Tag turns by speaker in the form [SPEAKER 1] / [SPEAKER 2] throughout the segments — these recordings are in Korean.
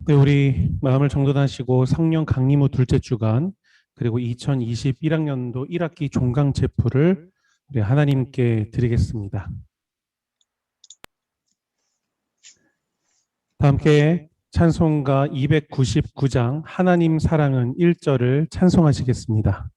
[SPEAKER 1] 네, 우리 마음을 정돈하시고 성령 강림후 둘째 주간 그리고 2021학년도 1학기 종강 제풀을 우리 하나님께 드리겠습니다. 다 함께 찬송가 299장 하나님 사랑은 1절을 찬송하시겠습니다.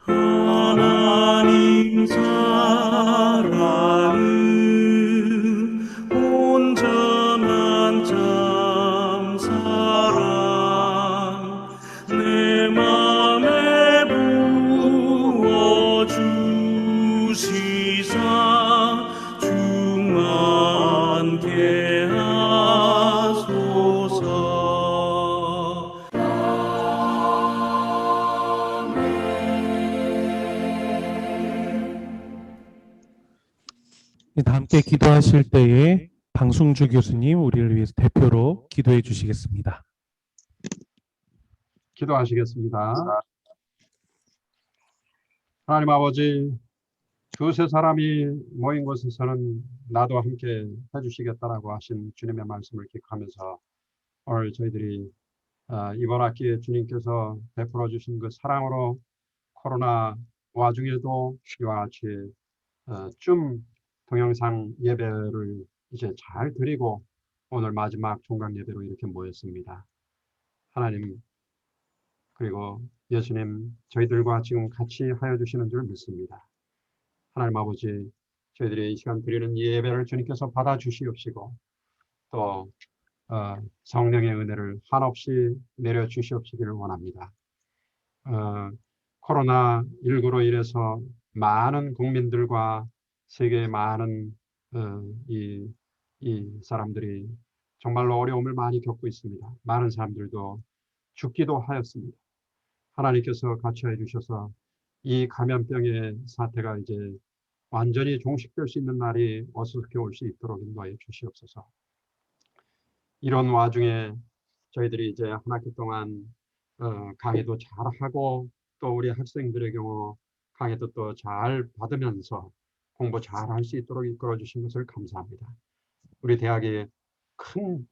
[SPEAKER 2] 하나님 사랑은 온전한 참 사랑 내 맘에 부어주시사 충만케 하소서.
[SPEAKER 1] 다 함께 기도하실 때에 방승주 교수님 우리를 위해서 대표로 기도해 주시겠습니다.
[SPEAKER 3] 기도하시겠습니다. 하나님 아버지, 두세 사람이 모인 곳에서는 나도 함께 해주시겠다라고 하신 주님의 말씀을 기억하면서 오늘 저희들이 이번 학기에 주님께서 베풀어 주신 그 사랑으로 코로나 와중에도 이와 같이 줌 동영상 예배를 이제 잘 드리고 오늘 마지막 종강 예배로 이렇게 모였습니다. 하나님, 그리고 예수님, 저희들과 지금 같이 하여 주시는 줄 믿습니다. 하나님 아버지, 저희들이 이 시간 드리는 예배를 주님께서 받아주시옵시고 또 성령의 은혜를 한없이 내려주시옵시기를 원합니다. 코로나19로 인해서 많은 국민들과 세계의 많은 이 사람들이 정말로 어려움을 많이 겪고 있습니다. 많은 사람들도 죽기도 하였습니다. 하나님께서 같이해 주셔서 이 감염병의 사태가 이제 완전히 종식될 수 있는 날이 어떻게 올 수 있도록 인도하여 주시옵소서. 이런 와중에 저희들이 이제 한 학기 동안 강의도 잘하고 또 우리 학생들의 경우 강의도 또 잘 받으면서 공부 잘 할 수 있도록 이끌어 주신 것을 감사합니다. 우리 대학이 큰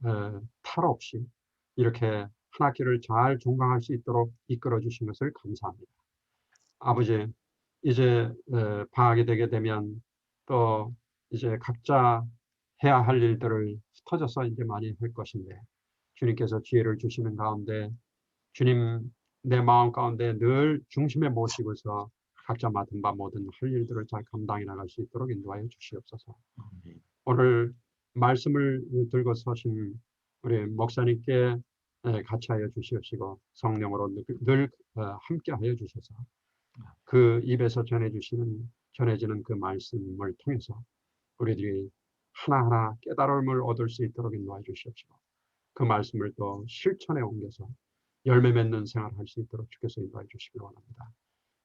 [SPEAKER 3] 탈 없이 이렇게 한 학기를 잘 종강할 수 있도록 이끌어 주신 것을 감사합니다. 아버지, 이제 방학이 되게 되면 또 이제 각자 해야 할 일들을 흩어져서 이제 많이 할 것인데 주님께서 지혜를 주시는 가운데 주님 내 마음 가운데 늘 중심에 모시고서 각자 맡은 바 모든 할 일들을 잘 감당해 나갈 수 있도록 인도하여 주시옵소서. 오늘 말씀을 들고 서신 우리 목사님께 같이 하여 주시옵시고 성령으로 늘 함께 하여 주셔서 그 입에서 전해지는 그 말씀을 통해서 우리들이 하나하나 깨달음을 얻을 수 있도록 인도해 주시옵시고 그 말씀을 또 실천에 옮겨서 열매 맺는 생활을 할 수 있도록 주께서 인도해 주시기 원합니다.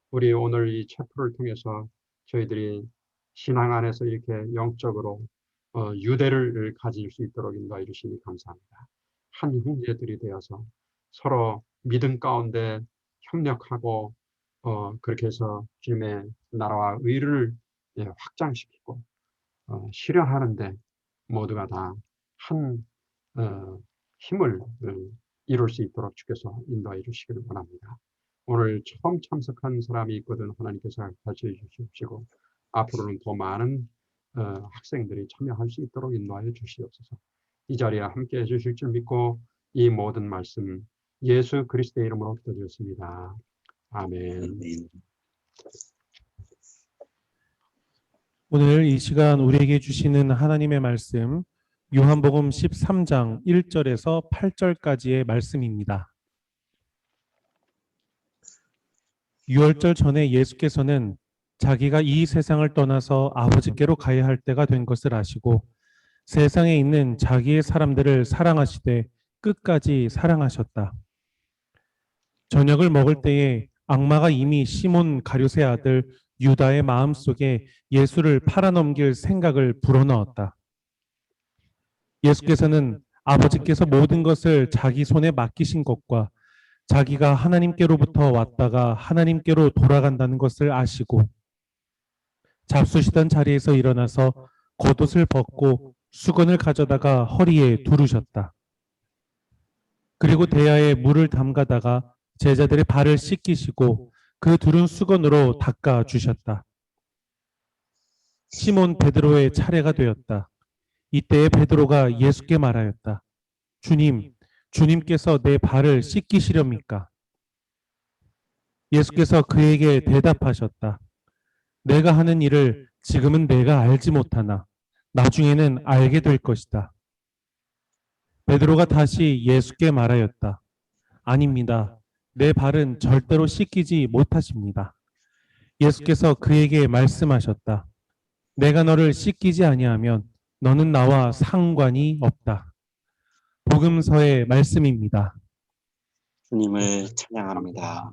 [SPEAKER 3] 우리 오늘 이 체프를 통해서 저희들이 신앙 안에서 이렇게 영적으로 유대를 가질 수 있도록 인도해 주시니 감사합니다. 한 형제들이 되어서 서로 믿음 가운데 협력하고 그렇게 해서 주님의 나라와 의를 확장시키고 실현하는데 모두가 다 한 힘을 이룰 수 있도록 주께서 인도해 주시기를 원합니다. 오늘 처음 참석한 사람이 있거든 하나님께서 같이 해주시옵시고 앞으로는 더 많은 학생들이 참여할 수 있도록 인도하여 주시옵소서. 이 자리에 함께 해주실 줄 믿고 이 모든 말씀 예수 그리스도의 이름으로 기도드렸습니다. 아멘.
[SPEAKER 1] 오늘 이 시간 우리에게 주시는 하나님의 말씀 요한복음 13장 1절에서 8절까지의 말씀입니다. 유월절 전에 예수께서는 자기가 이 세상을 떠나서 아버지께로 가야 할 때가 된 것을 아시고 세상에 있는 자기의 사람들을 사랑하시되 끝까지 사랑하셨다. 저녁을 먹을 때에 악마가 이미 시몬 가룟의 아들 유다의 마음속에 예수를 팔아넘길 생각을 불어넣었다. 예수께서는 아버지께서 모든 것을 자기 손에 맡기신 것과 자기가 하나님께로부터 왔다가 하나님께로 돌아간다는 것을 아시고 잡수시던 자리에서 일어나서 겉옷을 벗고 수건을 가져다가 허리에 두르셨다. 그리고 대야에 물을 담가다가 제자들의 발을 씻기시고 그 두른 수건으로 닦아 주셨다. 시몬 베드로의 차례가 되었다. 이때에 베드로가 예수께 말하였다. 주님, 주님께서 내 발을 씻기시렵니까? 예수께서 그에게 대답하셨다. 내가 하는 일을 지금은 내가 알지 못하나 나중에는 알게 될 것이다. 베드로가 다시 예수께 말하였다. 아닙니다. 내 발은 절대로 씻기지 못하십니다. 예수께서 그에게 말씀하셨다. 내가 너를 씻기지 아니하면 너는 나와 상관이 없다. 복음서의 말씀입니다.
[SPEAKER 4] 주님을 찬양합니다.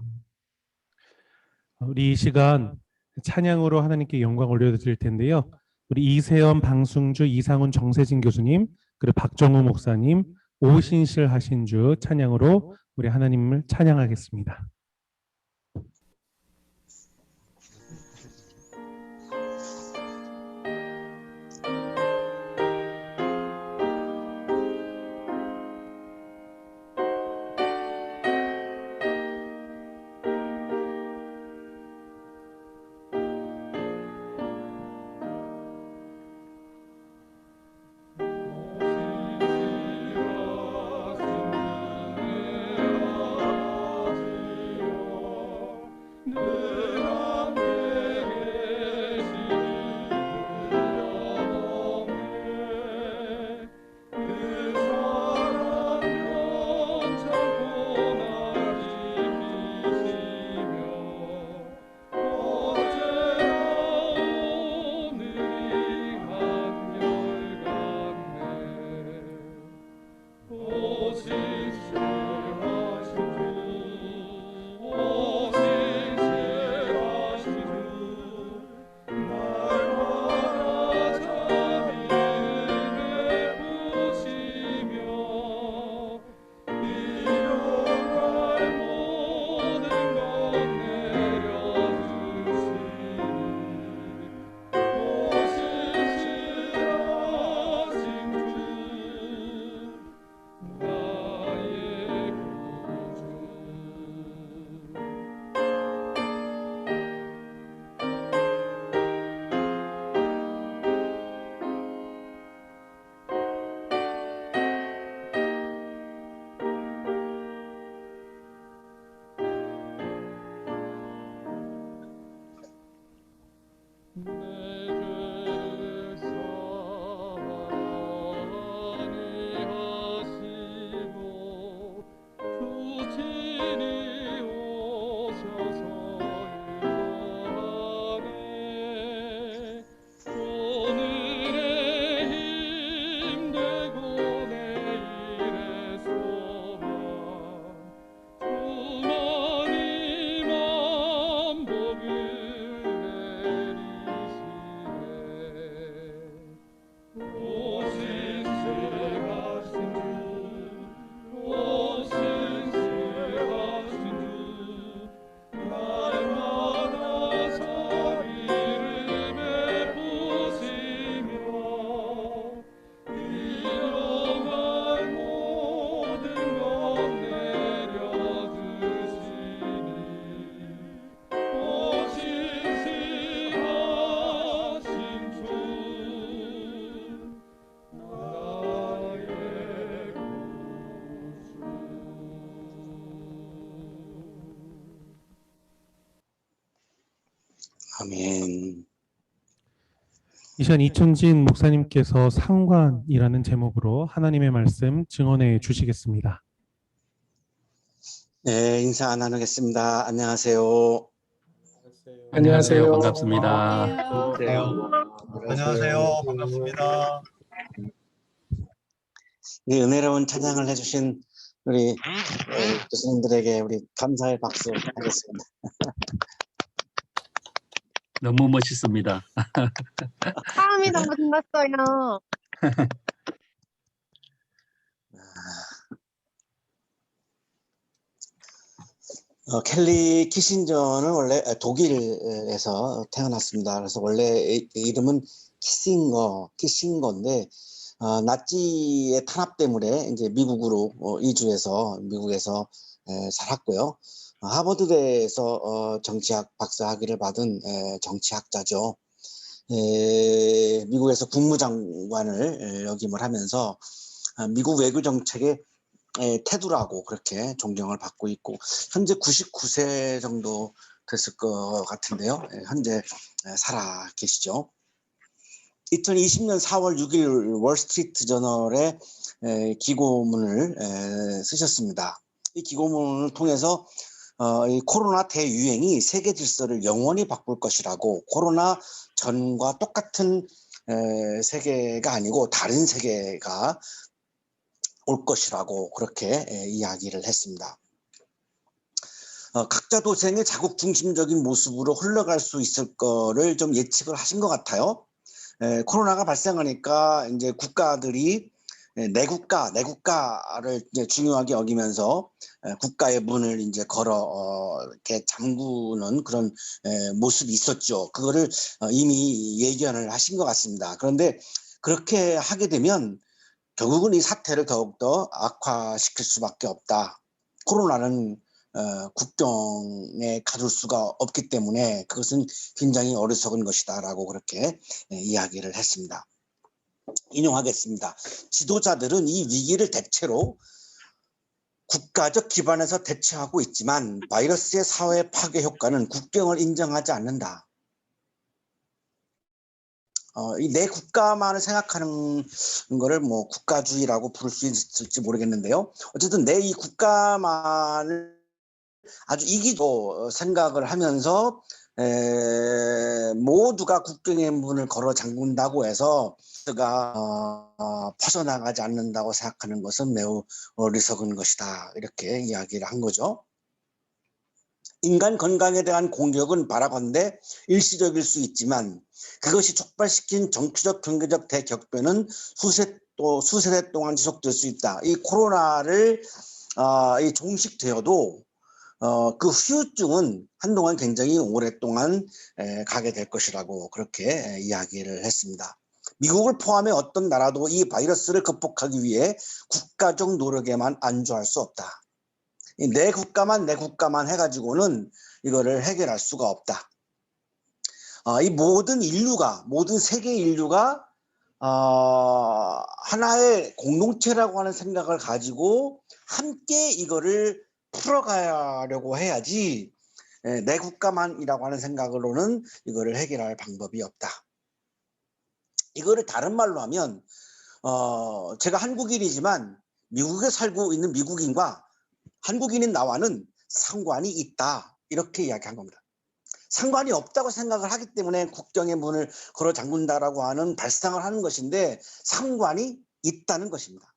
[SPEAKER 1] 우리 이 시간 찬양으로 하나님께 영광 올려드릴 텐데요. 우리 이세연, 방승주, 이상훈, 정세진 교수님, 그리고 박정우 목사님, 오신실 하신 주 찬양으로 우리 하나님을 찬양하겠습니다.
[SPEAKER 4] 아멘.
[SPEAKER 1] 이 시간 이천진 목사님께서 상관이라는 제목으로 하나님의 말씀 증언해 주시겠습니다.
[SPEAKER 4] 네, 인사 나누겠습니다. 안녕하세요.
[SPEAKER 5] 안녕하세요. 반갑습니다.
[SPEAKER 6] 안녕하세요. 반갑습니다.
[SPEAKER 4] 이 은혜로운 찬양을 해주신 우리 교수님들에게 우리 감사의 박수 하겠습니다.
[SPEAKER 5] 너무 멋있습니다.
[SPEAKER 7] 사람이 너무 신났어요.
[SPEAKER 4] 켈리 키신저는 원래 독일에서 태어났습니다. 그래서 원래 이름은 키싱거인데 나치의 탄압 때문에 이제 미국으로 이주해서 미국에서 살았고요. 하버드대에서 정치학 박사 학위를 받은 정치학자죠. 미국에서 국무장관을 역임을 하면서 미국 외교 정책의 태두라고 그렇게 존경을 받고 있고 현재 99세 정도 됐을 것 같은데요. 현재 살아 계시죠. 2020년 4월 6일 월스트리트 저널에 기고문을 쓰셨습니다. 이 기고문을 통해서 이 코로나 대유행이 세계 질서를 영원히 바꿀 것이라고, 코로나 전과 똑같은 세계가 아니고 다른 세계가 올 것이라고 그렇게 이야기를 했습니다. 각자 도생의 자국 중심적인 모습으로 흘러갈 수 있을 거를 좀 예측을 하신 것 같아요. 코로나가 발생하니까 이제 국가들이 내국가를 이제 중요하게 여기면서 국가의 문을 이제 걸어 이렇게 잠그는 그런 모습이 있었죠. 그거를 이미 예견을 하신 것 같습니다. 그런데 그렇게 하게 되면 결국은 이 사태를 더욱더 악화시킬 수밖에 없다. 코로나는 국경에 가둘 수가 없기 때문에 그것은 굉장히 어리석은 것이다라고 그렇게 이야기를 했습니다. 인용하겠습니다. 지도자들은 이 위기를 대체로 국가적 기반에서 대처하고 있지만 바이러스의 사회 파괴 효과는 국경을 인정하지 않는다. 이 내 국가만을 생각하는 거를 뭐 국가주의라고 부를 수 있을지 모르겠는데요. 어쨌든 내 이 국가만을 아주 이기도 생각을 하면서 모두가 국경의 문을 걸어 잠근다고 해서 가 퍼져나가지 않는다고 생각하는 것은 매우 어리석은 것이다. 이렇게 이야기를 한 거죠. 인간 건강에 대한 공격은 바라건대 일시적일 수 있지만 그것이 촉발시킨 정치적 경제적 대격변은 수세대 동안 지속될 수 있다. 이 코로나를 이 종식되어도 그 후유증은 한동안 굉장히 오랫동안 가게 될 것이라고 그렇게 이야기를 했습니다. 미국을 포함해 어떤 나라도 이 바이러스를 극복하기 위해 국가적 노력에만 안주할 수 없다. 내 국가만 해가지고는 이거를 해결할 수가 없다. 이 모든 세계 인류가 하나의 공동체라고 하는 생각을 가지고 함께 이거를 풀어가려고 해야지 내 국가만이라고 하는 생각으로는 이거를 해결할 방법이 없다. 이거를 다른 말로 하면 제가 한국인이지만 미국에 살고 있는 미국인과 한국인인 나와는 상관이 있다. 이렇게 이야기한 겁니다. 상관이 없다고 생각을 하기 때문에 국경의 문을 걸어 잠근다라고 하는 발상을 하는 것인데 상관이 있다는 것입니다.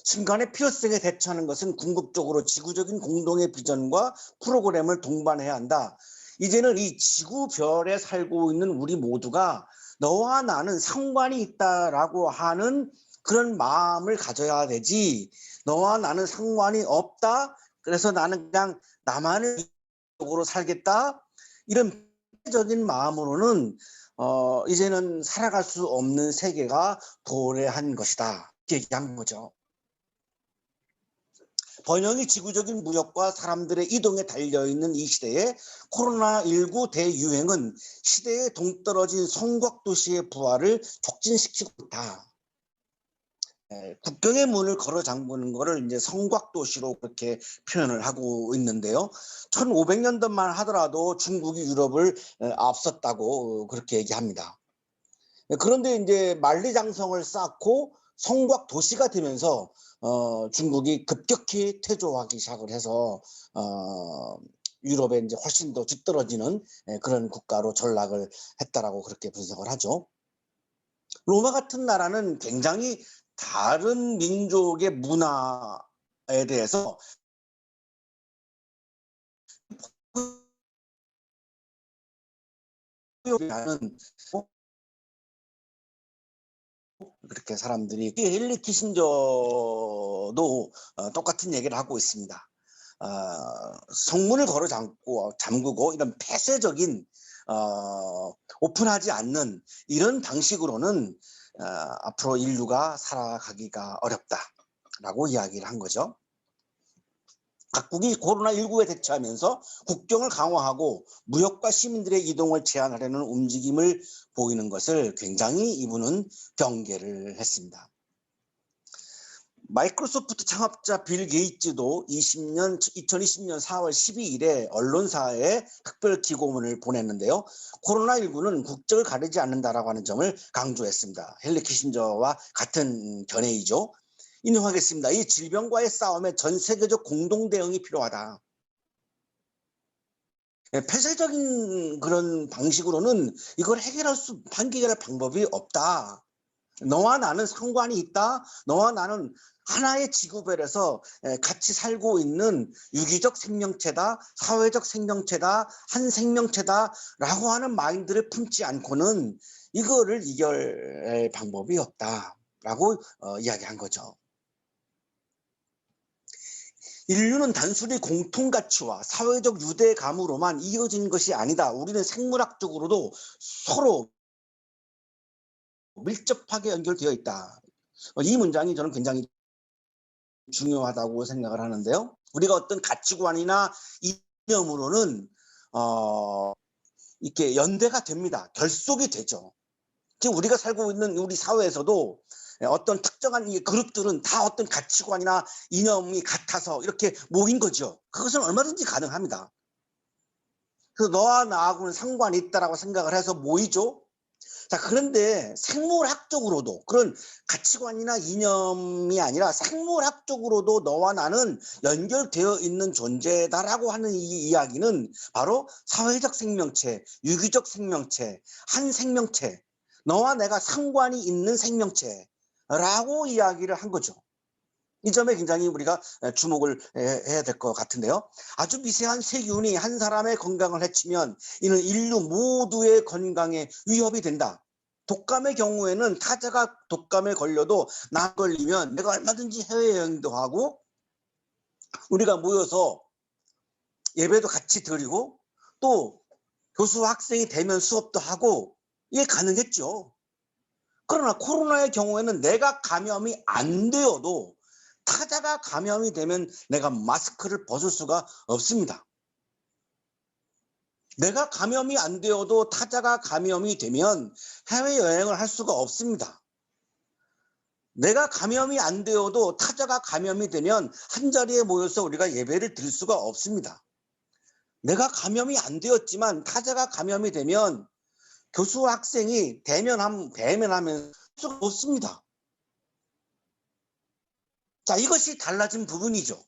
[SPEAKER 4] 순간의 필요성에 대처하는 것은 궁극적으로 지구적인 공동의 비전과 프로그램을 동반해야 한다. 이제는 이 지구별에 살고 있는 우리 모두가 너와 나는 상관이 있다라고 하는 그런 마음을 가져야 되지, 너와 나는 상관이 없다, 그래서 나는 그냥 나만의 쪽으로 살겠다, 이런 적인 마음으로는 이제는 살아갈 수 없는 세계가 도래한 것이다. 이렇게 얘기한 거죠. 번영이 지구적인 무역과 사람들의 이동에 달려있는 이 시대에 코로나19 대유행은 시대의 동떨어진 성곽도시의 부활을 촉진시키고 있다. 국경의 문을 걸어 잠그는 것을 이제 성곽도시로 그렇게 표현을 하고 있는데요. 1500년대만 하더라도 중국이 유럽을 앞섰다고 그렇게 얘기합니다. 그런데 이제 만리장성을 쌓고 성곽도시가 되면서 중국이 급격히 퇴조하기 시작을 해서 유럽에 이제 훨씬 더 뒤떨어지는 그런 국가로 전락을 했다라고 그렇게 분석을 하죠. 로마 같은 나라는 굉장히 다른 민족의 문화에 대해서 그렇게 사람들이 헨리 키신저도 똑같은 얘기를 하고 있습니다. 성문을 걸어 잠그고 이런 폐쇄적인 오픈하지 않는 이런 방식으로는 앞으로 인류가 살아가기가 어렵다라고 이야기를 한 거죠. 각국이 코로나19에 대처하면서 국경을 강화하고 무역과 시민들의 이동을 제한하려는 움직임을 보이는 것을 굉장히 이분은 경계를 했습니다. 마이크로소프트 창업자 빌 게이츠도 2020년 4월 12일에 언론사에 특별 기고문을 보냈는데요. 코로나19는 국적을 가리지 않는다라고 하는 점을 강조했습니다. 헨리 키신저와 같은 견해이죠. 인용하겠습니다. 이 질병과의 싸움에 전 세계적 공동 대응이 필요하다. 폐쇄적인 그런 방식으로는 이걸 해결할 방법이 없다. 너와 나는 상관이 있다. 너와 나는 하나의 지구별에서 같이 살고 있는 유기적 생명체다, 사회적 생명체다, 한 생명체다라고 하는 마인드를 품지 않고는 이거를 이겨낼 방법이 없다라고 이야기한 거죠. 인류는 단순히 공통가치와 사회적 유대감으로만 이어진 것이 아니다. 우리는 생물학적으로도 서로 밀접하게 연결되어 있다. 이 문장이 저는 굉장히 중요하다고 생각을 하는데요. 우리가 어떤 가치관이나 이념으로는 이렇게 연대가 됩니다. 결속이 되죠. 지금 우리가 살고 있는 우리 사회에서도 어떤 특정한 이 그룹들은 다 어떤 가치관이나 이념이 같아서 이렇게 모인 거죠. 그것은 얼마든지 가능합니다. 그래서 너와 나하고는 상관이 있다라고 생각을 해서 모이죠. 자, 그런데 생물학적으로도 그런 가치관이나 이념이 아니라 생물학적으로도 너와 나는 연결되어 있는 존재다라고 하는 이 이야기는 바로 사회적 생명체, 유기적 생명체, 한 생명체, 너와 내가 상관이 있는 생명체라고 이야기를 한 거죠. 이 점에 굉장히 우리가 주목을 해야 될 것 같은데요. 아주 미세한 세균이 한 사람의 건강을 해치면 이는 인류 모두의 건강에 위협이 된다. 독감의 경우에는 타자가 독감에 걸려도 나 걸리면 내가 얼마든지 해외여행도 하고 우리가 모여서 예배도 같이 드리고 또 교수와 학생이 대면 수업도 하고 이게 가능했죠. 그러나 코로나의 경우에는 내가 감염이 안 되어도 타자가 감염이 되면 내가 마스크를 벗을 수가 없습니다. 내가 감염이 안 되어도 타자가 감염이 되면 해외여행을 할 수가 없습니다. 내가 감염이 안 되어도 타자가 감염이 되면 한자리에 모여서 우리가 예배를 드릴 수가 없습니다. 내가 감염이 안 되었지만 타자가 감염이 되면 교수와 학생이 대면하면 수가 없습니다. 자, 이것이 달라진 부분이죠.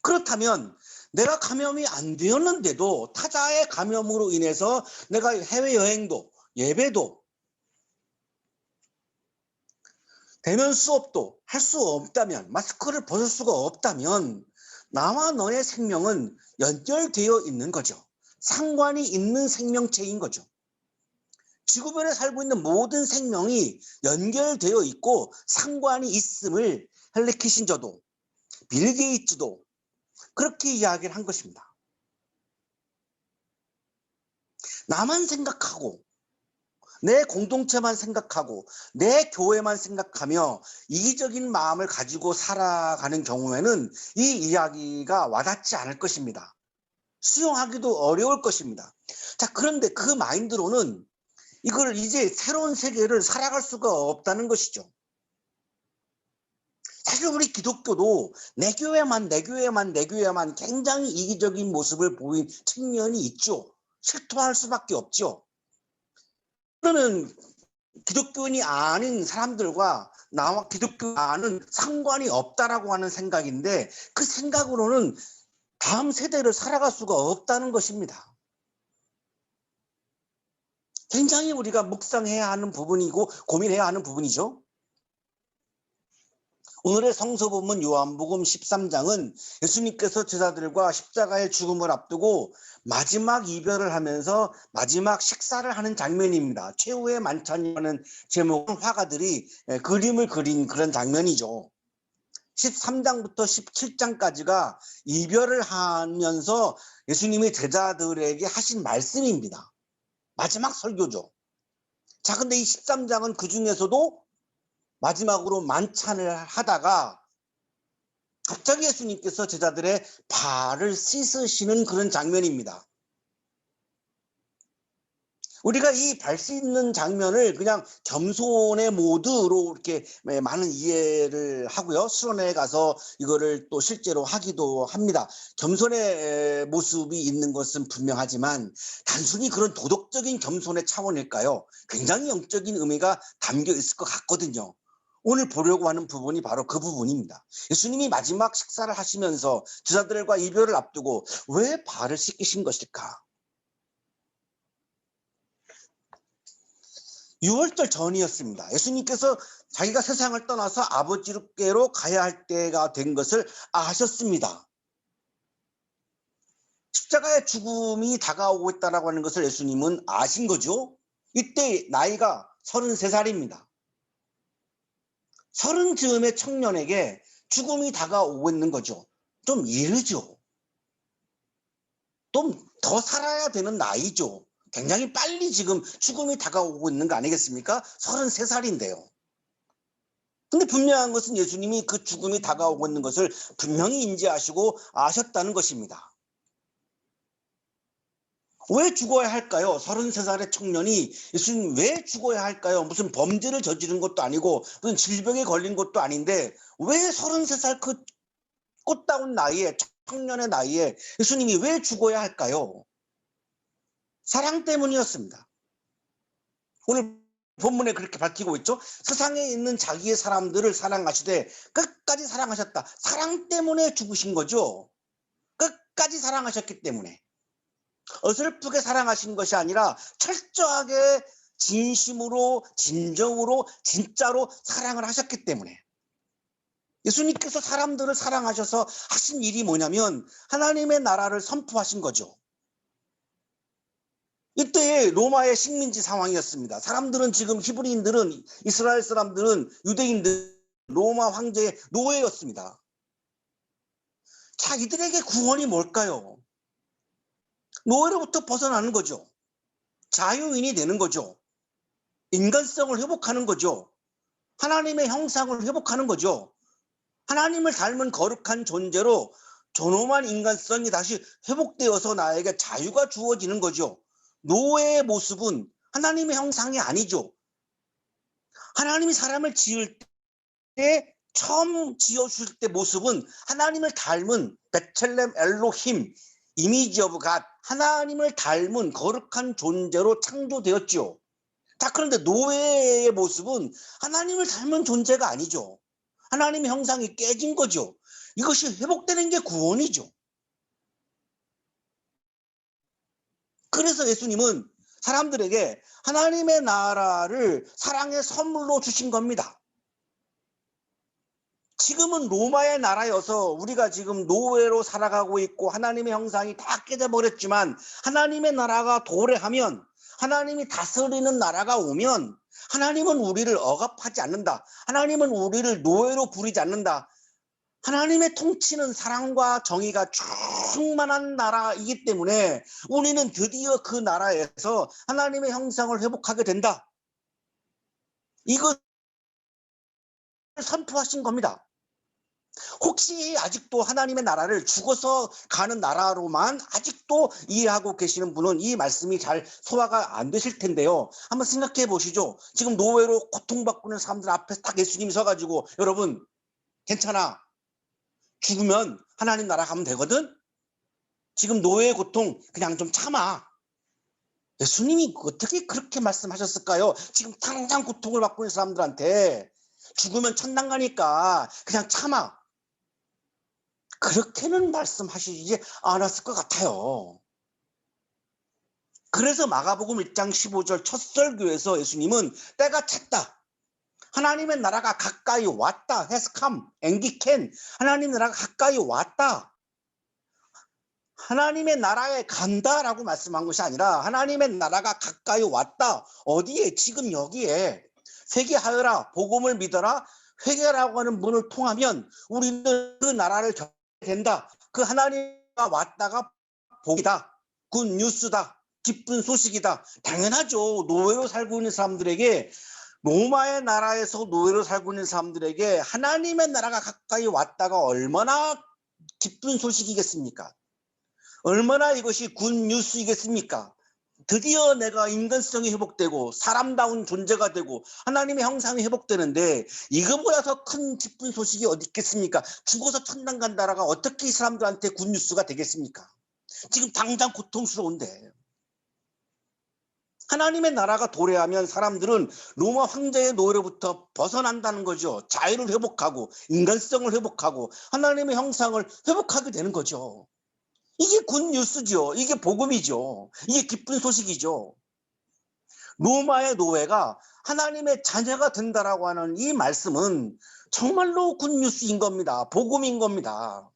[SPEAKER 4] 그렇다면 내가 감염이 안 되었는데도 타자의 감염으로 인해서 내가 해외여행도 예배도 대면 수업도 할 수 없다면 마스크를 벗을 수가 없다면 나와 너의 생명은 연결되어 있는 거죠. 상관이 있는 생명체인 거죠. 지구별에 살고 있는 모든 생명이 연결되어 있고 상관이 있음을 헨리 키신저도 빌 게이츠도 그렇게 이야기를 한 것입니다. 나만 생각하고 내 공동체만 생각하고 내 교회만 생각하며 이기적인 마음을 가지고 살아가는 경우에는 이 이야기가 와닿지 않을 것입니다. 수용하기도 어려울 것입니다. 자, 그런데 그 마인드로는 이걸 이제 새로운 세계를 살아갈 수가 없다는 것이죠. 사실 우리 기독교도 내 교회만 굉장히 이기적인 모습을 보인 측면이 있죠. 실토할 수밖에 없죠. 그러면 기독교인이 아닌 사람들과 나와 기독교와는 상관이 없다라고 하는 생각인데 그 생각으로는 다음 세대를 살아갈 수가 없다는 것입니다. 굉장히 우리가 묵상해야 하는 부분이고 고민해야 하는 부분이죠. 오늘의 성서본문 요한복음 13장은 예수님께서 제자들과 십자가의 죽음을 앞두고 마지막 이별을 하면서 마지막 식사를 하는 장면입니다. 최후의 만찬이라는 제목의 화가들이 그림을 그린 그런 장면이죠. 13장부터 17장까지가 이별을 하면서 예수님이 제자들에게 하신 말씀입니다. 마지막 설교죠. 자, 근데 이 13장은 그 중에서도 마지막으로 만찬을 하다가 갑자기 예수님께서 제자들의 발을 씻으시는 그런 장면입니다. 우리가 이 발 씻는 장면을 그냥 겸손의 모드로 이렇게 많은 이해를 하고요. 수련회에 가서 이거를 또 실제로 하기도 합니다. 겸손의 모습이 있는 것은 분명하지만 단순히 그런 도덕적인 겸손의 차원일까요? 굉장히 영적인 의미가 담겨 있을 것 같거든요. 오늘 보려고 하는 부분이 바로 그 부분입니다. 예수님이 마지막 식사를 하시면서 제자들과 이별을 앞두고 왜 발을 씻기신 것일까? 6월절 전이었습니다. 예수님께서 자기가 세상을 떠나서 아버지께로 가야 할 때가 된 것을 아셨습니다. 십자가의 죽음이 다가오고 있다고 하는 것을 예수님은 아신 거죠. 이때 나이가 33살입니다. 30즈음의 청년에게 죽음이 다가오고 있는 거죠. 좀 이르죠. 좀 더 살아야 되는 나이죠. 굉장히 빨리 지금 죽음이 다가오고 있는 거 아니겠습니까? 33살인데요. 근데 분명한 것은 예수님이 그 죽음이 다가오고 있는 것을 분명히 인지하시고 아셨다는 것입니다. 왜 죽어야 할까요? 33살의 청년이 예수님 왜 죽어야 할까요? 무슨 범죄를 저지른 것도 아니고 무슨 질병에 걸린 것도 아닌데 왜 33살 그 꽃다운 나이에, 청년의 나이에 예수님이 왜 죽어야 할까요? 사랑 때문이었습니다. 오늘 본문에 그렇게 밝히고 있죠. 세상에 있는 자기의 사람들을 사랑하시되 끝까지 사랑하셨다. 사랑 때문에 죽으신 거죠. 끝까지 사랑하셨기 때문에. 어설프게 사랑하신 것이 아니라 철저하게 진심으로, 진정으로, 진짜로 사랑을 하셨기 때문에. 예수님께서 사람들을 사랑하셔서 하신 일이 뭐냐면 하나님의 나라를 선포하신 거죠. 이때의 로마의 식민지 상황이었습니다. 사람들은 지금 히브리인들은, 이스라엘 사람들은, 유대인들, 로마 황제의 노예였습니다. 자, 이들에게 구원이 뭘까요? 노예로부터 벗어나는 거죠. 자유인이 되는 거죠. 인간성을 회복하는 거죠. 하나님의 형상을 회복하는 거죠. 하나님을 닮은 거룩한 존재로 존엄한 인간성이 다시 회복되어서 나에게 자유가 주어지는 거죠. 노예의 모습은 하나님의 형상이 아니죠. 하나님이 사람을 지을 때 처음 지어주실 때 모습은 하나님을 닮은 베텔렘 엘로힘, 이미지 오브 갓, 하나님을 닮은 거룩한 존재로 창조되었죠. 자, 그런데 노예의 모습은 하나님을 닮은 존재가 아니죠. 하나님의 형상이 깨진 거죠. 이것이 회복되는 게 구원이죠. 그래서 예수님은 사람들에게 하나님의 나라를 사랑의 선물로 주신 겁니다. 지금은 로마의 나라여서 우리가 지금 노예로 살아가고 있고 하나님의 형상이 다 깨져버렸지만 하나님의 나라가 도래하면, 하나님이 다스리는 나라가 오면 하나님은 우리를 억압하지 않는다. 하나님은 우리를 노예로 부리지 않는다. 하나님의 통치는 사랑과 정의가 충만한 나라이기 때문에 우리는 드디어 그 나라에서 하나님의 형상을 회복하게 된다. 이것을 선포하신 겁니다. 혹시 아직도 하나님의 나라를 죽어서 가는 나라로만 아직도 이해하고 계시는 분은 이 말씀이 잘 소화가 안 되실 텐데요. 한번 생각해 보시죠. 지금 노예로 고통받고 있는 사람들 앞에 딱 예수님이 서가지고 여러분 괜찮아. 죽으면 하나님 나라 가면 되거든. 지금 노예의 고통 그냥 좀 참아. 예수님이 어떻게 그렇게 말씀하셨을까요? 지금 당장 고통을 받고 있는 사람들한테 죽으면 천당 가니까 그냥 참아. 그렇게는 말씀하시지 않았을 것 같아요. 그래서 마가복음 1장 15절 첫 설교에서 예수님은 때가 찼다. 하나님의 나라가 가까이 왔다. has come, 앵기캔. 하나님의 나라가 가까이 왔다. 하나님의 나라에 간다라고 말씀한 것이 아니라 하나님의 나라가 가까이 왔다. 어디에? 지금 여기에. 회개하여라. 복음을 믿어라. 회개라고 하는 문을 통하면 우리는 그 나라를 겪게 된다. 그 하나님과 왔다가 복이다. 굿 뉴스다. 기쁜 소식이다. 당연하죠. 노예로 살고 있는 사람들에게, 로마의 나라에서 노예로 살고 있는 사람들에게 하나님의 나라가 가까이 왔다가 얼마나 기쁜 소식이겠습니까? 얼마나 이것이 굿 뉴스이겠습니까? 드디어 내가 인간성이 회복되고 사람다운 존재가 되고 하나님의 형상이 회복되는데, 이거보다 더 큰 기쁜 소식이 어디 있겠습니까? 죽어서 천당 간다라가 어떻게 이 사람들한테 굿 뉴스가 되겠습니까? 지금 당장 고통스러운데. 하나님의 나라가 도래하면 사람들은 로마 황제의 노예로부터 벗어난다는 거죠. 자유를 회복하고 인간성을 회복하고 하나님의 형상을 회복하게 되는 거죠. 이게 굿 뉴스죠. 이게 복음이죠. 이게 기쁜 소식이죠. 로마의 노예가 하나님의 자녀가 된다라고 하는 이 말씀은 정말로 굿 뉴스인 겁니다. 복음인 겁니다.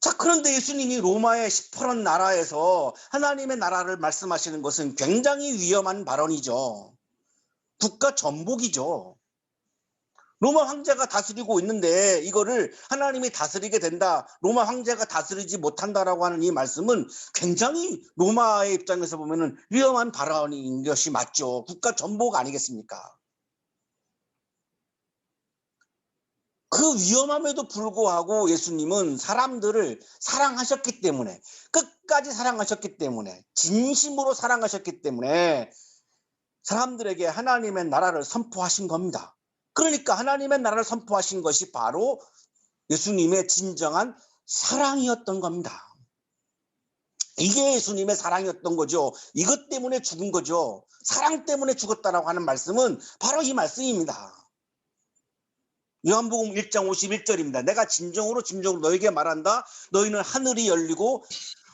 [SPEAKER 4] 자, 그런데 예수님이 로마의 시퍼런 나라에서 하나님의 나라를 말씀하시는 것은 굉장히 위험한 발언이죠. 국가 전복이죠. 로마 황제가 다스리고 있는데 이거를 하나님이 다스리게 된다, 로마 황제가 다스리지 못한다라고 하는 이 말씀은 굉장히 로마의 입장에서 보면은 위험한 발언인 것이 맞죠. 국가 전복 아니겠습니까? 그 위험함에도 불구하고 예수님은 사람들을 사랑하셨기 때문에, 끝까지 사랑하셨기 때문에, 진심으로 사랑하셨기 때문에 사람들에게 하나님의 나라를 선포하신 겁니다. 그러니까 하나님의 나라를 선포하신 것이 바로 예수님의 진정한 사랑이었던 겁니다. 이게 예수님의 사랑이었던 거죠. 이것 때문에 죽은 거죠. 사랑 때문에 죽었다라고 하는 말씀은 바로 이 말씀입니다. 요한복음 1장 51절입니다. 내가 진정으로 너에게 말한다. 너희는 하늘이 열리고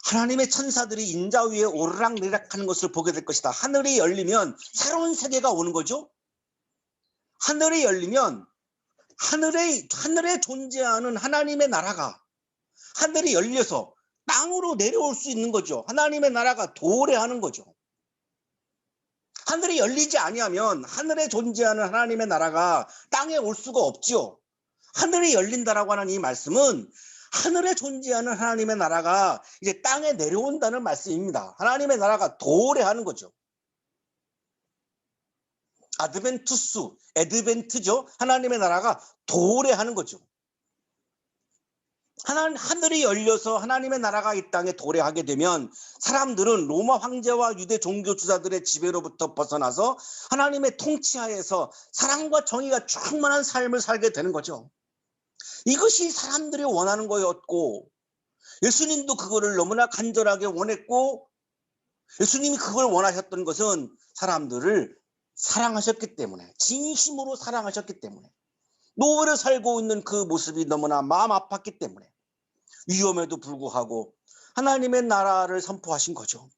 [SPEAKER 4] 하나님의 천사들이 인자 위에 오르락내리락 하는 것을 보게 될 것이다. 하늘이 열리면 새로운 세계가 오는 거죠. 하늘이 열리면 하늘에 존재하는 하나님의 나라가, 하늘이 열려서 땅으로 내려올 수 있는 거죠. 하나님의 나라가 도래하는 거죠. 하늘이 열리지 아니하면 하늘에 존재하는 하나님의 나라가 땅에 올 수가 없지요. 하늘이 열린다라고 하는 이 말씀은 하늘에 존재하는 하나님의 나라가 이제 땅에 내려온다는 말씀입니다. 하나님의 나라가 도래하는 거죠. 아드벤투스, 에드벤트죠. 하나님의 나라가 도래하는 거죠. 하늘이 열려서 하나님의 나라가 이 땅에 도래하게 되면 사람들은 로마 황제와 유대 종교 주자들의 지배로부터 벗어나서 하나님의 통치하에서 사랑과 정의가 충만한 삶을 살게 되는 거죠. 이것이 사람들이 원하는 거였고, 예수님도 그거를 너무나 간절하게 원했고, 예수님이 그걸 원하셨던 것은 사람들을 사랑하셨기 때문에, 진심으로 사랑하셨기 때문에, 노예로 살고 있는 그 모습이 너무나 마음 아팠기 때문에 위험에도 불구하고 하나님의 나라를 선포하신 거죠.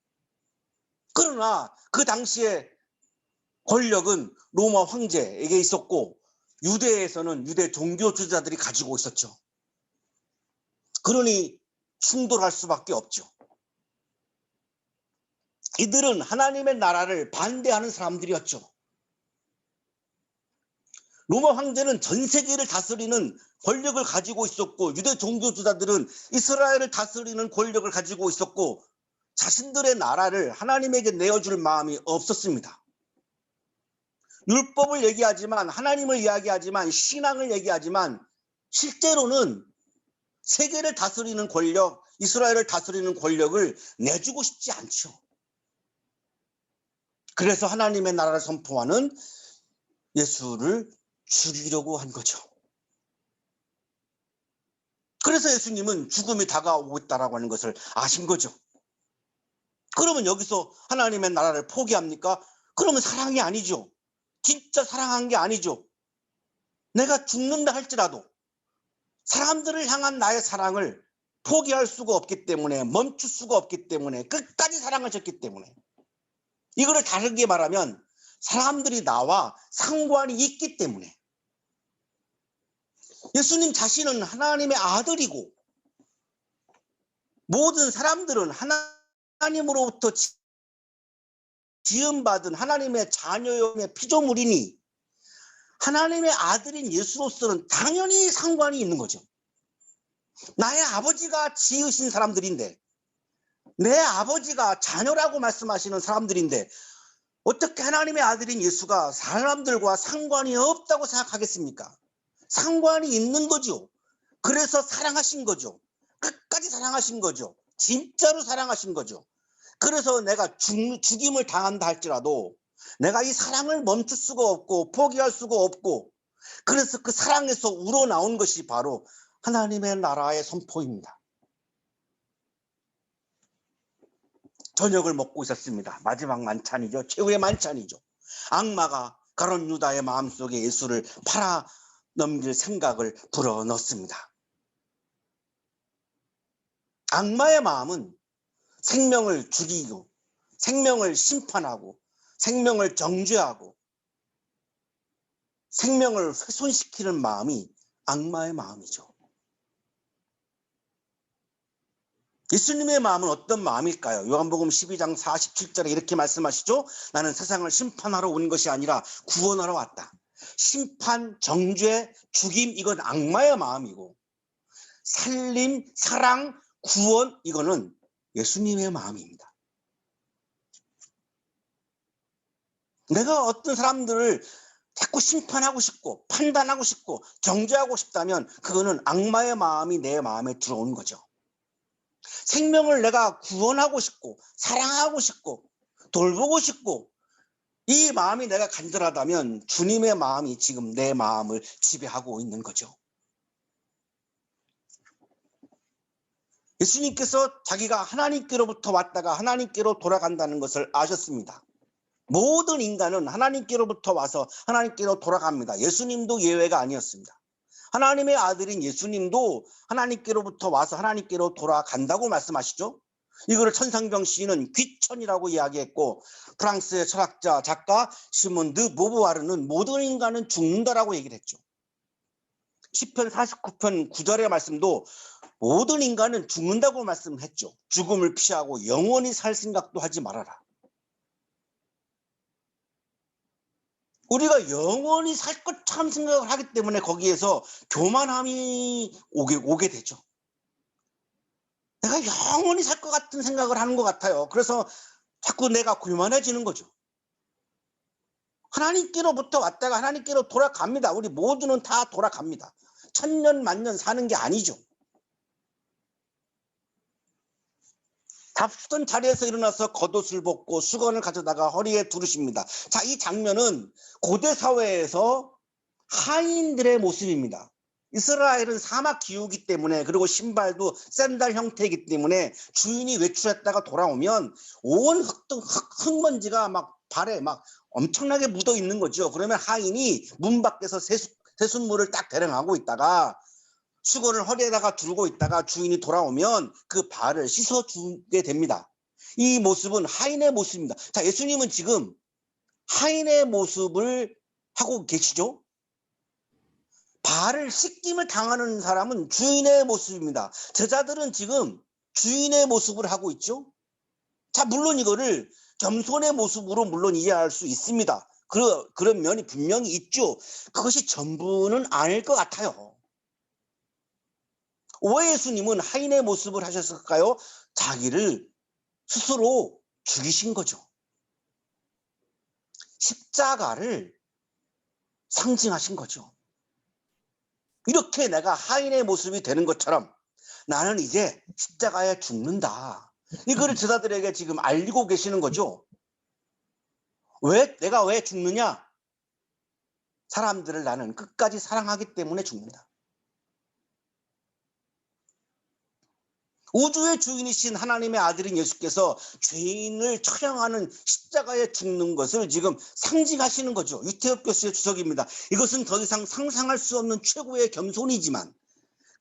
[SPEAKER 4] 그러나 그 당시에 권력은 로마 황제에게 있었고 유대에서는 유대 종교 주자들이 가지고 있었죠. 그러니 충돌할 수밖에 없죠. 이들은 하나님의 나라를 반대하는 사람들이었죠. 로마 황제는 전 세계를 다스리는 권력을 가지고 있었고 유대 종교 주자들은 이스라엘을 다스리는 권력을 가지고 있었고 자신들의 나라를 하나님에게 내어줄 마음이 없었습니다. 율법을 얘기하지만, 하나님을 이야기하지만, 신앙을 얘기하지만 실제로는 세계를 다스리는 권력, 이스라엘을 다스리는 권력을 내주고 싶지 않죠. 그래서 하나님의 나라를 선포하는 예수를 죽이려고 한 거죠. 그래서 예수님은 죽음이 다가오고 있다라고 하는 것을 아신 거죠. 그러면 여기서 하나님의 나라를 포기합니까? 그러면 사랑이 아니죠. 진짜 사랑한 게 아니죠. 내가 죽는다 할지라도 사람들을 향한 나의 사랑을 포기할 수가 없기 때문에, 멈출 수가 없기 때문에, 끝까지 사랑하셨기 때문에, 이거를 다르게 말하면 사람들이 나와 상관이 있기 때문에, 예수님 자신은 하나님의 아들이고 모든 사람들은 하나님으로부터 지음받은 하나님의 자녀의 피조물이니 하나님의 아들인 예수로서는 당연히 상관이 있는 거죠. 나의 아버지가 지으신 사람들인데, 내 아버지가 자녀라고 말씀하시는 사람들인데 어떻게 하나님의 아들인 예수가 사람들과 상관이 없다고 생각하겠습니까? 상관이 있는 거죠. 그래서 사랑하신 거죠. 끝까지 사랑하신 거죠. 진짜로 사랑하신 거죠. 그래서 내가 죽임을 당한다 할지라도 내가 이 사랑을 멈출 수가 없고 포기할 수가 없고, 그래서 그 사랑에서 우러나온 것이 바로 하나님의 나라의 선포입니다. 저녁을 먹고 있었습니다. 마지막 만찬이죠. 최후의 만찬이죠. 악마가 가룟 유다의 마음속에 예수를 팔아 넘길 생각을 불어넣습니다. 악마의 마음은 생명을 죽이고 생명을 심판하고 생명을 정죄하고 생명을 훼손시키는 마음이 악마의 마음이죠. 예수님의 마음은 어떤 마음일까요? 요한복음 12장 47절에 이렇게 말씀하시죠. 나는 세상을 심판하러 온 것이 아니라 구원하러 왔다. 심판, 정죄, 죽임, 이건 악마의 마음이고, 살림, 사랑, 구원, 이거는 예수님의 마음입니다. 내가 어떤 사람들을 자꾸 심판하고 싶고 판단하고 싶고 정죄하고 싶다면 그거는 악마의 마음이 내 마음에 들어온 거죠. 생명을 내가 구원하고 싶고 사랑하고 싶고 돌보고 싶고 이 마음이 내가 간절하다면 주님의 마음이 지금 내 마음을 지배하고 있는 거죠. 예수님께서 자기가 하나님께로부터 왔다가 하나님께로 돌아간다는 것을 아셨습니다. 모든 인간은 하나님께로부터 와서 하나님께로 돌아갑니다. 예수님도 예외가 아니었습니다. 하나님의 아들인 예수님도 하나님께로부터 와서 하나님께로 돌아간다고 말씀하시죠. 이거를 천상병 시인은 귀천이라고 이야기했고, 프랑스의 철학자 작가 시몬 드 보부아르는 모든 인간은 죽는다라고 얘기를 했죠. 시편 49편 9절의 말씀도 모든 인간은 죽는다고 말씀했죠. 죽음을 피하고 영원히 살 생각도 하지 말아라. 우리가 영원히 살 것처럼 생각을 하기 때문에 거기에서 교만함이 오게 되죠. 내가 영원히 살 것 같은 생각을 하는 것 같아요. 그래서 자꾸 내가 교만해지는 거죠. 하나님께로부터 왔다가 하나님께로 돌아갑니다. 우리 모두는 다 돌아갑니다. 천년 만년 사는 게 아니죠. 잡수던 자리에서 일어나서 겉옷을 벗고 수건을 가져다가 허리에 두르십니다. 자, 이 장면은 고대 사회에서 하인들의 모습입니다. 이스라엘은 사막 기후이기 때문에, 그리고 신발도 샌들 형태이기 때문에 주인이 외출했다가 돌아오면 온 흙먼지가 막 발에 막 엄청나게 묻어 있는 거죠. 그러면 하인이 문 밖에서 세숫물을 딱 대령하고 있다가 수건을 허리에다가 두르고 있다가 주인이 돌아오면 그 발을 씻어주게 됩니다. 이 모습은 하인의 모습입니다. 자, 예수님은 지금 하인의 모습을 하고 계시죠? 발을 씻김을 당하는 사람은 주인의 모습입니다. 제자들은 지금 주인의 모습을 하고 있죠? 자, 물론 이거를 겸손의 모습으로 물론 이해할 수 있습니다. 그런 면이 분명히 있죠. 그것이 전부는 아닐 것 같아요. 왜 예수님은 하인의 모습을 하셨을까요? 자기를 스스로 죽이신 거죠. 십자가를 상징하신 거죠. 이렇게 내가 하인의 모습이 되는 것처럼 나는 이제 십자가에 죽는다. 이거를 제자들에게 지금 알리고 계시는 거죠. 내가 왜 죽느냐? 사람들을 나는 끝까지 사랑하기 때문에 죽는다. 우주의 주인이신 하나님의 아들인 예수께서 죄인을 처형하는 십자가에 죽는 것을 지금 상징하시는 거죠. 유태엽 교수의 주석입니다. 이것은 더 이상 상상할 수 없는 최고의 겸손이지만,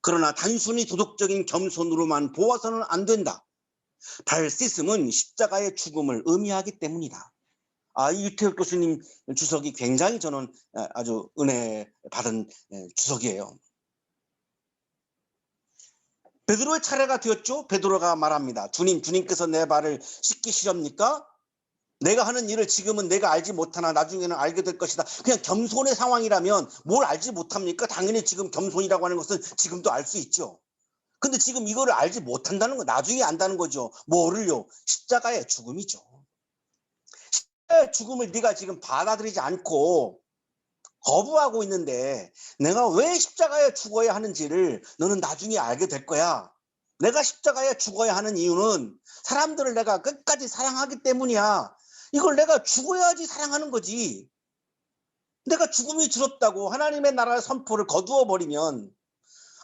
[SPEAKER 4] 그러나 단순히 도덕적인 겸손으로만 보아서는 안 된다. 발시즘은 십자가의 죽음을 의미하기 때문이다. 이 유태엽 교수님 주석이 굉장히 저는 아주 은혜 받은 주석이에요. 베드로의 차례가 되었죠. 베드로가 말합니다. 주님께서 내 발을 씻기시렵니까? 내가 하는 일을 지금은 내가 알지 못하나 나중에는 알게 될 것이다. 그냥 겸손의 상황이라면 뭘 알지 못합니까? 당연히 지금 겸손이라고 하는 것은 지금도 알 수 있죠. 근데 지금 이거를 알지 못한다는 거, 나중에 안다는 거죠. 뭐를요? 십자가의 죽음이죠. 십자가의 죽음을 네가 지금 받아들이지 않고 거부하고 있는데 내가 왜 십자가에 죽어야 하는지를 너는 나중에 알게 될 거야. 내가 십자가에 죽어야 하는 이유는 사람들을 내가 끝까지 사랑하기 때문이야. 이걸 내가 죽어야지 사랑하는 거지. 내가 죽음이 두렵다고 하나님의 나라의 선포를 거두어 버리면,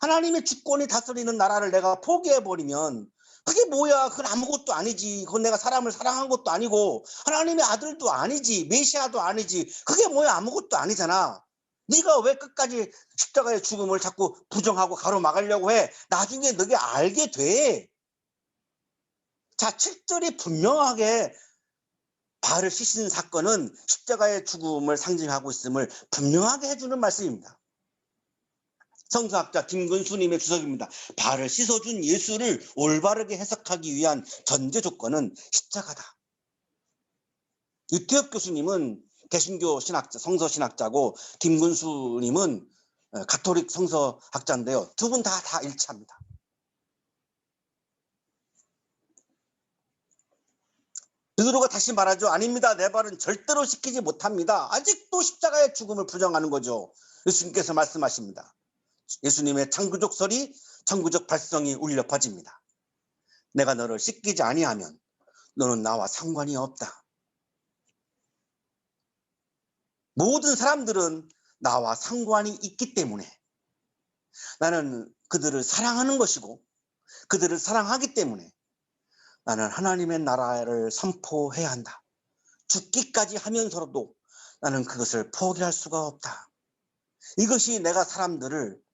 [SPEAKER 4] 하나님의 주권이 다스리는 나라를 내가 포기해 버리면 그게 뭐야? 그건 아무것도 아니지. 그건 내가 사람을 사랑한 것도 아니고 하나님의 아들도 아니지. 메시아도 아니지. 그게 뭐야? 아무것도 아니잖아. 네가 왜 끝까지 십자가의 죽음을 자꾸 부정하고 가로막으려고 해? 나중에 너게 알게 돼. 자, 7절이 분명하게 발을 씻은 사건은 십자가의 죽음을 상징하고 있음을 분명하게 해주는 말씀입니다. 성서학자 김근수님의 주석입니다. 발을 씻어준 예수를 올바르게 해석하기 위한 전제 조건은 십자가다. 유태엽 교수님은 개신교 신학자, 성서신학자고 김근수님은 가톨릭 성서학자인데요. 두 분 다 일치합니다. 베드로가 다시 말하죠. 아닙니다. 내 발은 절대로 씻기지 못합니다. 아직도 십자가의 죽음을 부정하는 거죠. 예수님께서 말씀하십니다. 예수님의 창조적 설이, 창조적 발성이 울려 퍼집니다. 내가 너를 씻기지 아니하면 너는 나와 상관이 없다. 모든 사람들은 나와 상관이 있기 때문에 나는 그들을 사랑하는 것이고 그들을 사랑하기 때문에 나는 하나님의 나라를 선포해야 한다. 죽기까지 하면서도 나는 그것을 포기할 수가 없다. 이것이 내가 사람들을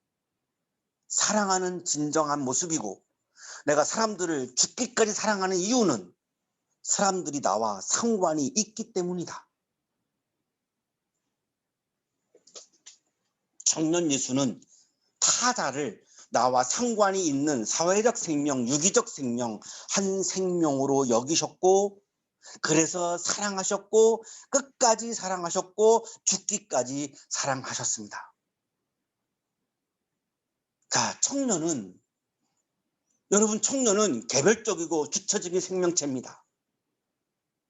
[SPEAKER 4] 사랑하는 진정한 모습이고 내가 사람들을 죽기까지 사랑하는 이유는 사람들이 나와 상관이 있기 때문이다. 청년 예수는 타자를 나와 상관이 있는 사회적 생명, 유기적 생명, 한 생명으로 여기셨고 그래서 사랑하셨고 끝까지 사랑하셨고 죽기까지 사랑하셨습니다. 자, 청년은 개별적이고 주체적인 생명체입니다.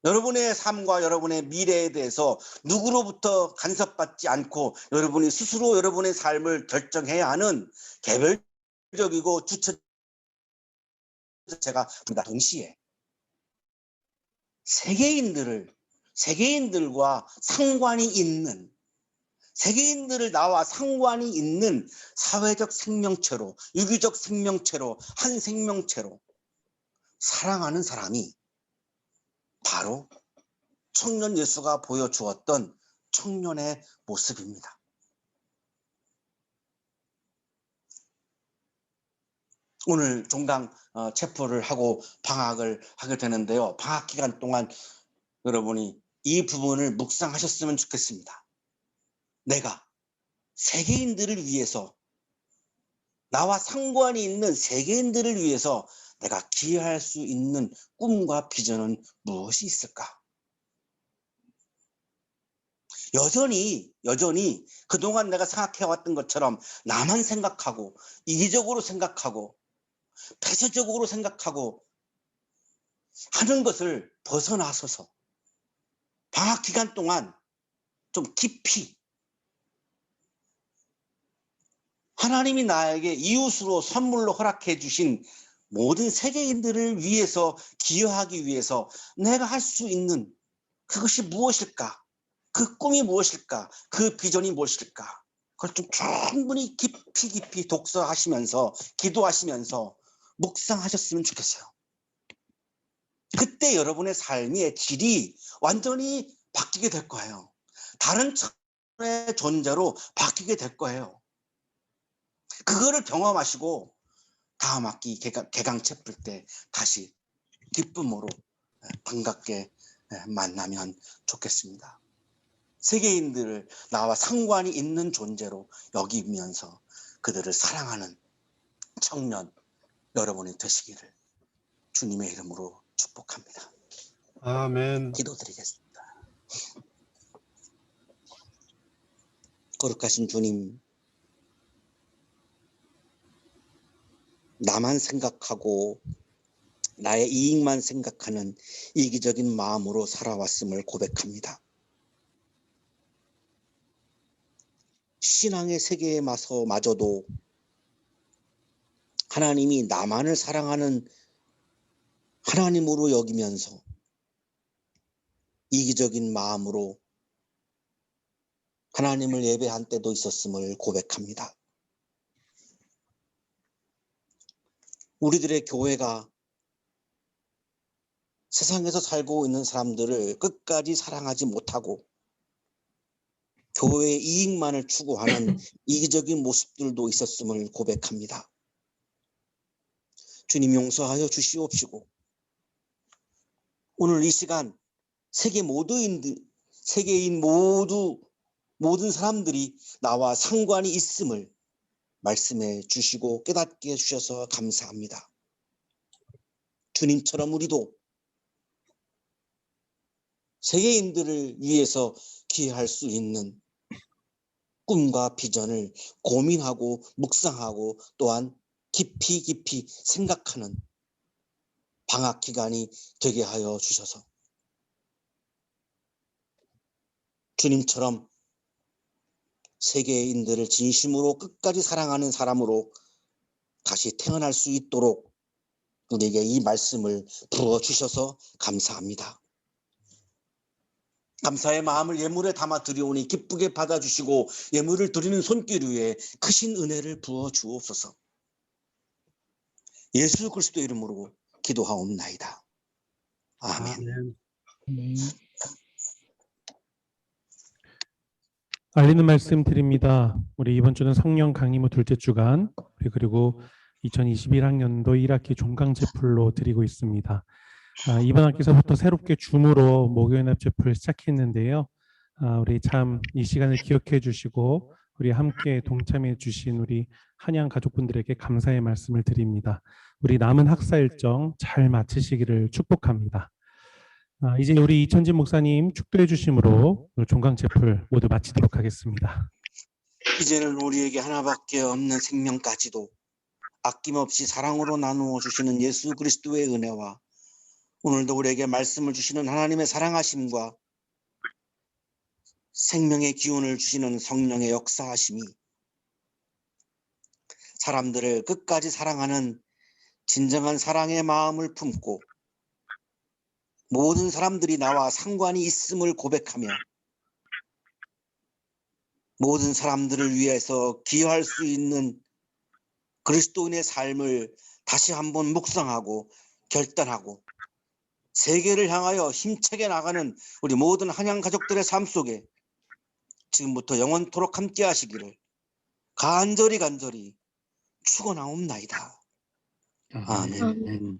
[SPEAKER 4] 여러분의 삶과 여러분의 미래에 대해서 누구로부터 간섭받지 않고 여러분이 스스로 여러분의 삶을 결정해야 하는 개별적이고 주체적 자체가 동시에 세계인들과 상관이 있는, 세계인들을 나와 상관이 있는 사회적 생명체로, 유기적 생명체로, 한 생명체로 사랑하는 사람이 바로 청년 예수가 보여주었던 청년의 모습입니다. 오늘 종강 체포를 하고 방학을 하게 되는데요. 방학 기간 동안 여러분이 이 부분을 묵상하셨으면 좋겠습니다. 내가 세계인들을 위해서, 나와 상관이 있는 세계인들을 위해서 내가 기여할 수 있는 꿈과 비전은 무엇이 있을까? 여전히 그동안 내가 생각해왔던 것처럼 나만 생각하고 이기적으로 생각하고 폐쇄적으로 생각하고 하는 것을 벗어나서서 방학 기간 동안 좀 깊이 하나님이 나에게 이웃으로 선물로 허락해 주신 모든 세계인들을 위해서 기여하기 위해서 내가 할 수 있는 그것이 무엇일까? 그 꿈이 무엇일까? 그 비전이 무엇일까? 그걸 좀 충분히 깊이 독서하시면서 기도하시면서 묵상하셨으면 좋겠어요. 그때 여러분의 삶의 질이 완전히 바뀌게 될 거예요. 다른 차원의 존재로 바뀌게 될 거예요. 그거를 경험하시고 다음 학기 개강체 풀 때 다시 기쁨으로 반갑게 만나면 좋겠습니다. 세계인들을 나와 상관이 있는 존재로 여기면서 그들을 사랑하는 청년 여러분이 되시기를 주님의 이름으로 축복합니다.
[SPEAKER 3] 아멘.
[SPEAKER 4] 기도드리겠습니다. 거룩하신 주님, 나만 생각하고 나의 이익만 생각하는 이기적인 마음으로 살아왔음을 고백합니다. 신앙의 세계에 마저도 하나님이 나만을 사랑하는 하나님으로 여기면서 이기적인 마음으로 하나님을 예배한 때도 있었음을 고백합니다. 우리들의 교회가 세상에서 살고 있는 사람들을 끝까지 사랑하지 못하고 교회의 이익만을 추구하는 이기적인 모습들도 있었음을 고백합니다. 주님 용서하여 주시옵시고 오늘 이 시간 세계인 모든 사람들이 나와 상관이 있음을 말씀해 주시고 깨닫게 해주셔서 감사합니다. 주님처럼 우리도 세계인들을 위해서 기여할 수 있는 꿈과 비전을 고민하고 묵상하고 또한 깊이 생각하는 방학 기간이 되게 하여 주셔서 주님처럼 세계인들을 진심으로 끝까지 사랑하는 사람으로 다시 태어날 수 있도록 우리에게 이 말씀을 부어주셔서 감사합니다. 감사의 마음을 예물에 담아 드리오니 기쁘게 받아주시고 예물을 드리는 손길 위에 크신 은혜를 부어 주옵소서. 예수 그리스도의 이름으로 기도하옵나이다. 아멘.
[SPEAKER 1] 알리는 말씀 드립니다. 우리 이번 주는 성령 강림후 둘째 주간 그리고 2021학년도 1학기 종강 제풀로 드리고 있습니다. 이번 학기서부터 새롭게 줌으로 목요연합 제풀 시작했는데요. 우리 참 이 시간을 기억해 주시고 우리 함께 동참해 주신 우리 한양 가족분들에게 감사의 말씀을 드립니다. 우리 남은 학사 일정 잘 마치시기를 축복합니다. 이제 우리 이천진 목사님 축도해 주심으로 종강 제풀 모두 마치도록 하겠습니다.
[SPEAKER 4] 이제는 우리에게 하나밖에 없는 생명까지도 아낌없이 사랑으로 나누어 주시는 예수 그리스도의 은혜와 오늘도 우리에게 말씀을 주시는 하나님의 사랑하심과 생명의 기운을 주시는 성령의 역사하심이 사람들을 끝까지 사랑하는 진정한 사랑의 마음을 품고 모든 사람들이 나와 상관이 있음을 고백하며 모든 사람들을 위해서 기여할 수 있는 그리스도인의 삶을 다시 한번 묵상하고 결단하고 세계를 향하여 힘차게 나가는 우리 모든 한양 가족들의 삶 속에 지금부터 영원토록 함께 하시기를 간절히 축원하옵나이다. 아멘.
[SPEAKER 3] 감사합니다.